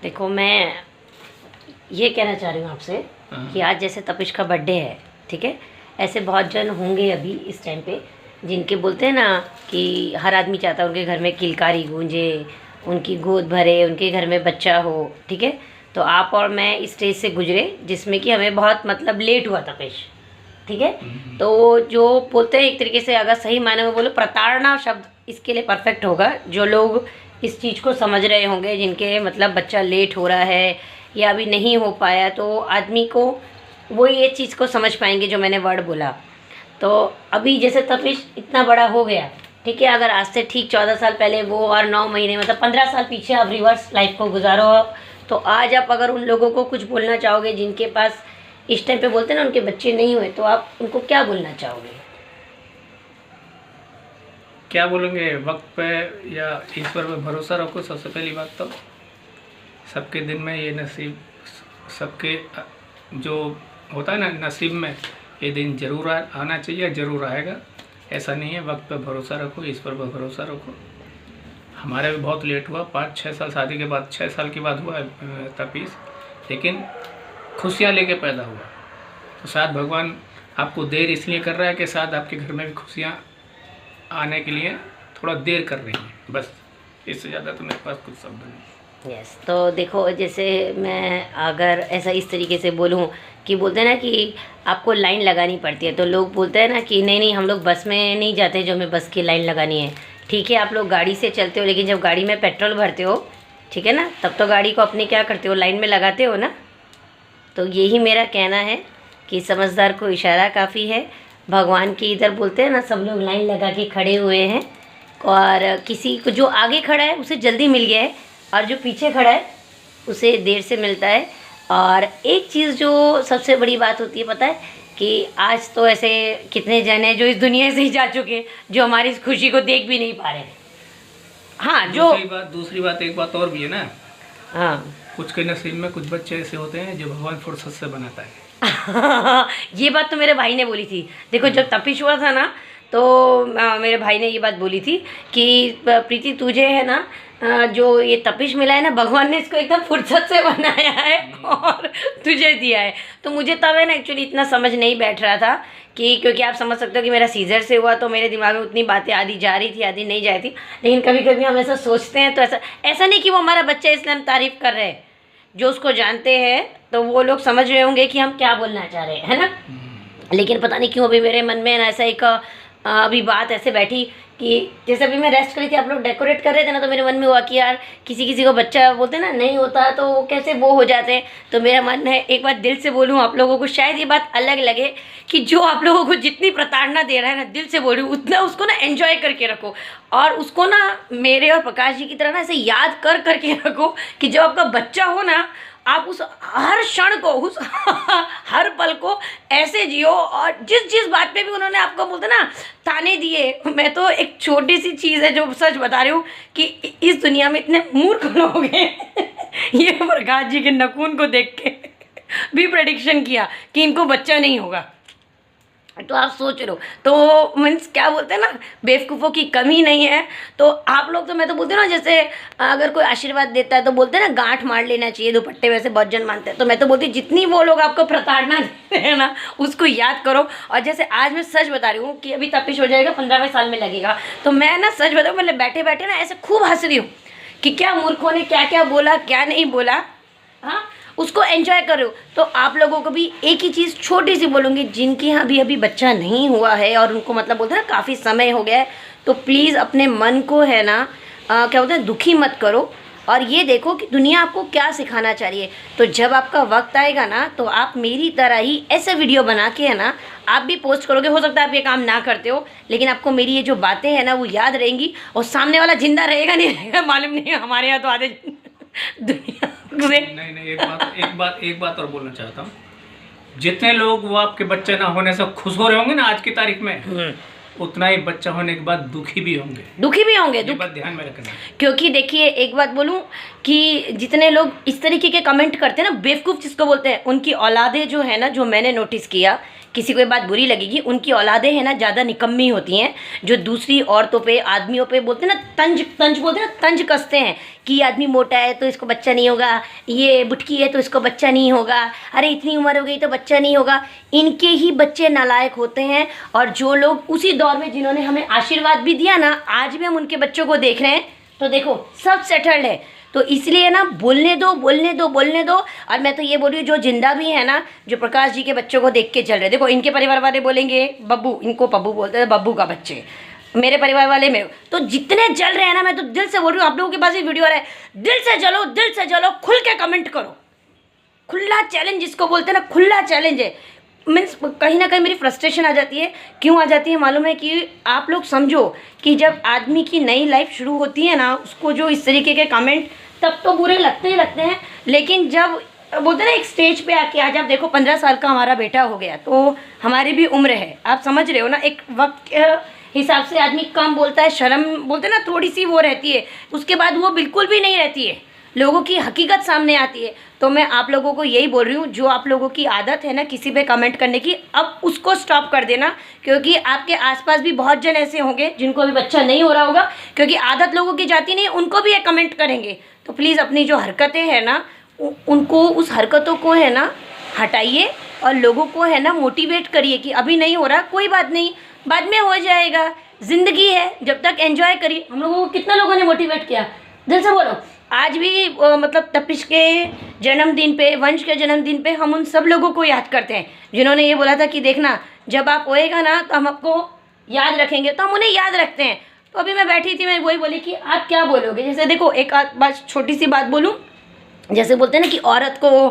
देखो, मैं ये कहना चाह रही हूँ आपसे कि आज जैसे तपिश का बर्थडे है, ठीक है, ऐसे बहुत जन होंगे अभी इस टाइम पे जिनके बोलते हैं ना कि हर आदमी चाहता है उनके घर में किलकारी गूंजे, उनकी गोद भरे, उनके घर में बच्चा हो, ठीक है। तो आप और मैं इस स्टेज से गुजरे जिसमें कि हमें बहुत मतलब लेट हुआ तपिश, ठीक है। तो जो बोलते हैं एक तरीके से, अगर सही मायने में बोलो, प्रताड़ना शब्द इसके लिए परफेक्ट होगा। जो लोग इस चीज़ को समझ रहे होंगे, जिनके मतलब बच्चा लेट हो रहा है या अभी नहीं हो पाया, तो आदमी को वो ये चीज़ को समझ पाएंगे जो मैंने वर्ड बोला। तो अभी जैसे तपिश इतना बड़ा हो गया, ठीक है, अगर आज से ठीक 14 साल पहले वो और 9 महीने मतलब 15 साल पीछे आप रिवर्स लाइफ को गुजारो, तो आज आप अगर उन लोगों को कुछ बोलना चाहोगे जिनके पास इस टाइम पे बोलते हैं ना उनके बच्चे नहीं हुए, तो आप उनको क्या बोलना चाहोगे? क्या बोलेंगे? वक्त पे या ईश्वर पे भरोसा रखो। सबसे पहली बात तो सबके दिन में ये नसीब, सबके जो होता है ना नसीब में, ये दिन जरूर आना चाहिए, ज़रूर आएगा। ऐसा नहीं है। वक्त पे भरोसा रखो, ईश्वर पे भरोसा रखो। हमारे भी बहुत लेट हुआ, 5-6 साल शादी के बाद, 6 साल के बाद हुआ है तपीस, लेकिन खुशियाँ लेके पैदा हुआ। तो शायद भगवान आपको देर इसलिए कर रहा है कि शायद आपके घर में भी खुशियाँ आने के लिए थोड़ा देर कर रही हैं, बस। इससे ज़्यादा तो मेरे पास कुछ शब्द नहीं। यस, तो देखो, जैसे मैं अगर ऐसा इस तरीके से बोलूँ कि बोलते हैं ना कि आपको लाइन लगानी पड़ती है, तो लोग बोलते हैं ना कि नहीं नहीं, हम लोग बस में नहीं जाते जो हमें बस की लाइन लगानी है। ठीक है, आप लोग गाड़ी से चलते हो, लेकिन जब गाड़ी में पेट्रोल भरते हो, ठीक है ना, तब तो गाड़ी को अपनी क्या करते हो, लाइन में लगाते हो ना। तो यही मेरा कहना है कि समझदार को इशारा काफ़ी है। भगवान की इधर बोलते हैं ना, सब लोग लाइन लगा के खड़े हुए हैं, और किसी को जो आगे खड़ा है उसे जल्दी मिल गया है, और जो पीछे खड़ा है उसे देर से मिलता है। और एक चीज़ जो सबसे बड़ी बात होती है, पता है कि आज तो ऐसे कितने जन हैं जो इस दुनिया से ही जा चुके हैं, जो हमारी इस खुशी को देख भी नहीं पा रहे हैं। हाँ, जो दूसरी बात एक बात और भी है ना। हाँ, कुछ के नसीब में कुछ बच्चे ऐसे होते हैं जो भगवान फुर्सत से बनाता है। ये बात तो मेरे भाई ने बोली थी। देखो, जब तपिश हुआ था ना, तो मेरे भाई ने ये बात बोली थी कि प्रीति, तुझे है ना जो ये तपिश मिला है ना, भगवान ने इसको एकदम फुर्सत से बनाया है और तुझे दिया है। तो मुझे तब है ना एक्चुअली इतना समझ नहीं बैठ रहा था कि, क्योंकि आप समझ सकते हो कि मेरा सीजर से हुआ, तो मेरे दिमाग में उतनी बातें आधी जा रही थी, आधी नहीं जा रही थी। लेकिन कभी कभी हम ऐसा सोचते हैं, तो ऐसा नहीं कि वो हमारा बच्चा इसलिए हम तारीफ़ कर रहे हैं। जो उसको जानते हैं तो वो लोग समझ रहे होंगे कि हम क्या बोलना चाह रहे हैं, है ना। लेकिन पता नहीं क्यों अभी मेरे मन में ना ऐसा एक अभी बात ऐसे बैठी कि जैसे अभी मैं रेस्ट करी थी, आप लोग डेकोरेट कर रहे थे ना, तो मेरे मन में हुआ कि यार किसी किसी को बच्चा बोलते हैं ना नहीं होता, तो वो कैसे वो हो जाते हैं। तो मेरा मन है एक बात दिल से बोलूँ आप लोगों को, शायद ये बात अलग लगे कि जो आप लोगों को जितनी प्रताड़ना दे रहा है ना, दिल से बोलूँ उतना उसको ना एंजॉय करके रखो, और उसको ना मेरे और प्रकाश जी की तरह ना ऐसे याद कर करके रखो कि जब आपका बच्चा हो ना, आप उस हर क्षण को, उस हर पल को ऐसे जियो। और जिस जिस बात पे भी उन्होंने आपको बोलते ना ताने दिए, मैं तो एक छोटी सी चीज़ है जो सच बता रही हूँ कि इस दुनिया में इतने मूर्ख लोग हैं ये प्रकाश जी के नखून को देख के भी प्रेडिक्शन किया कि इनको बच्चा नहीं होगा। तो आप सोच लो, तो मीन्स क्या बोलते हैं ना, बेवकूफ़ों की कमी नहीं है। तो आप लोग तो, मैं तो बोलती हूँ ना, जैसे अगर कोई आशीर्वाद देता है तो बोलते हैं ना गांठ मार लेना चाहिए दुपट्टे, वैसे बहुत जन मानते हैं। तो मैं तो बोलती हूँ जितनी वो लोग आपको प्रताड़ना देते हैं ना, उसको याद करो। और जैसे आज मैं सच बता रही हूँ कि अभी तपिश हो जाएगा, 15वें साल में लगेगा, तो मैं ना सच बताऊँ, मतलब बैठे बैठे ना ऐसे खूब हंस रही हूँ कि क्या मूर्खों ने क्या क्या बोला, क्या नहीं बोला। हाँ, उसको एंजॉय करो। तो आप लोगों को भी एक ही चीज़ छोटी सी बोलूँगी, जिनके यहाँ भी अभी बच्चा नहीं हुआ है और उनको मतलब बोलते हैं ना काफ़ी समय हो गया है, तो प्लीज़ अपने मन को है ना क्या बोलते हैं, दुखी मत करो, और ये देखो कि दुनिया आपको क्या सिखाना चाहिए। तो जब आपका वक्त आएगा ना, तो आप मेरी तरह ही ऐसे वीडियो बना के है ना आप भी पोस्ट करोगे। हो सकता है आप ये काम ना करते हो, लेकिन आपको मेरी ये जो बातें हैं ना वो याद रहेंगी, और सामने वाला जिंदा रहेगा नहीं रहेगा मालूम नहीं है। हमारे यहाँ तो आधे दुनिया से नहीं, एक बात और बोलना चाहता हूँ। जितने लोग वो आपके बच्चे ना होने से खुश हो रहे होंगे ना आज की तारीख में, उतना ही बच्चा होने के बाद दुखी भी होंगे। ये बात ध्यान में रखना। क्योंकि देखिए, एक बात बोलूं कि जितने लोग इस तरीके के कमेंट करते हैं ना, बेवकूफ़ जिसको बोलते हैं, उनकी औलादें जो है ना, जो मैंने नोटिस किया किसी को ये बात बुरी लगेगी, उनकी औलादें हैं ना ज़्यादा निकम्मी होती हैं, जो दूसरी औरतों पे, आदमियों पे बोलते हैं ना तंज बोलते हैं ना, तंज कसते हैं कि ये आदमी मोटा है तो इसको बच्चा नहीं होगा, ये बुटकी है तो इसको बच्चा नहीं होगा, अरे इतनी उम्र हो गई तो बच्चा नहीं होगा। इनके ही बच्चे नालायक होते हैं। और जो लोग उसी दौर में जिन्होंने हमें आशीर्वाद भी दिया ना, आज भी हम उनके बच्चों को देख रहे हैं तो देखो सब सेटल्ड है। तो इसलिए ना बोलने दो। और मैं तो ये बोल रही हूँ जो जिंदा भी है ना, जो प्रकाश जी के बच्चों को देख के चल रहे, देखो इनके परिवार वाले बोलेंगे बब्बू, इनको पब्बू बोलते हैं, बब्बू का बच्चे, मेरे परिवार वाले मेरे, तो जितने जल रहे हैं ना, मैं तो दिल से बोल रही हूँ, आप लोगों के पास भी वीडियो आ रहा है, दिल से जलो, खुल के कमेंट करो। खुला चैलेंज जिसको बोलते हैं ना, खुला चैलेंज है। मीन्स कहीं ना कहीं मेरी फ्रस्ट्रेशन आ जाती है। क्यों आ जाती है मालूम है? कि आप लोग समझो कि जब आदमी की नई लाइफ शुरू होती है ना, उसको जो इस तरीके के कमेंट तब तो बुरे लगते ही लगते हैं, लेकिन जब बोलते हैं ना एक स्टेज पे आके, आज आप देखो 15 साल का हमारा बेटा हो गया, तो हमारी भी उम्र है, आप समझ रहे हो ना, एक वक्त के हिसाब से आदमी कम बोलता है, शर्म बोलते हैं ना थोड़ी सी वो रहती है, उसके बाद वो बिल्कुल भी नहीं रहती है, लोगों की हकीकत सामने आती है। तो मैं आप लोगों को यही बोल रही हूँ, जो आप लोगों की आदत है ना किसी पे कमेंट करने की, अब उसको स्टॉप कर देना, क्योंकि आपके आसपास भी बहुत जन ऐसे होंगे जिनको अभी बच्चा नहीं हो रहा होगा, क्योंकि आदत लोगों की जाती नहीं, उनको भी ये कमेंट करेंगे। तो प्लीज़ अपनी जो हरकतें हैं ना, उनको, उस हरकतों को है ना हटाइए, और लोगों को है ना मोटिवेट करिए कि अभी नहीं हो रहा, कोई बात नहीं, बाद में हो जाएगा, ज़िंदगी है, जब तक एंजॉय करिए। हम लोगों को कितना लोगों ने मोटिवेट किया, दिल से बोलो। आज भी मतलब तपिश के जन्मदिन पे, वंश के जन्मदिन पे हम उन सब लोगों को याद करते हैं जिन्होंने ये बोला था कि देखना जब आप होएगा ना तो हम आपको याद रखेंगे, तो हम उन्हें याद रखते हैं। तो अभी मैं बैठी थी, मैं वही बोली कि आप क्या बोलोगे। जैसे देखो एक बात, छोटी सी बात बोलूँ, जैसे बोलते हैं ना कि औरत को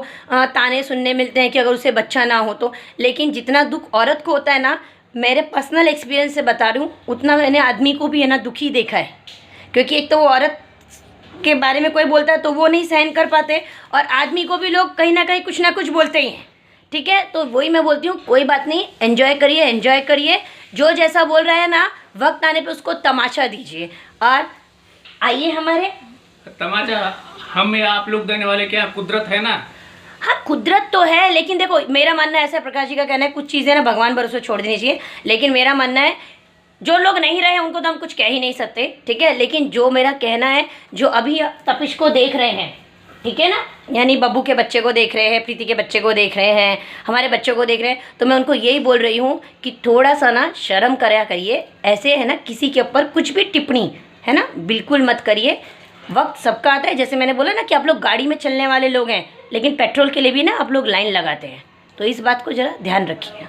ताने सुनने मिलते हैं कि अगर उसे बच्चा ना हो तो, लेकिन जितना दुख औरत को होता है ना, मेरे पर्सनल एक्सपीरियंस से बता रही हूँ, उतना मैंने आदमी को भी है ना दुखी देखा है। क्योंकि एक तो वो औरत के बारे में कोई बोलता है तो वो नहीं सहन कर पाते, और आदमी को भी लोग कहीं ना कुछ बोलते ही हैं। ठीक है, तो वही मैं बोलती हूँ, कोई बात नहीं, एंजॉय करिए, जो जैसा बोल रहा है ना, वक्त आने पे उसको तमाशा दीजिए। और आइए, हमारे तमाचा हम या आप लोग देने वाले क्या कुदरत है ना। हाँ, कुदरत तो है, लेकिन देखो मेरा मानना ऐसा है, प्रकाश जी का कहना है कुछ चीज़ें ना भगवान भरोसे छोड़ देनी चाहिए, लेकिन मेरा मानना है जो लोग नहीं रहे उनको तो हम कुछ कह ही नहीं सकते। ठीक है, लेकिन जो मेरा कहना है, जो अभी तपिश को देख रहे हैं, ठीक है ना, यानी बब्बू के बच्चे को देख रहे हैं, प्रीति के बच्चे को देख रहे हैं, हमारे बच्चों को देख रहे हैं, तो मैं उनको यही बोल रही हूँ कि थोड़ा सा ना शर्म करा करिए। ऐसे है ना किसी के ऊपर कुछ भी टिप्पणी है ना बिल्कुल मत करिए। वक्त सबका आता है, जैसे मैंने बोला ना कि आप लोग गाड़ी में चलने वाले लोग हैं, लेकिन पेट्रोल के लिए भी ना आप लोग लाइन लगाते हैं, तो इस बात को ज़रा ध्यान रखिए।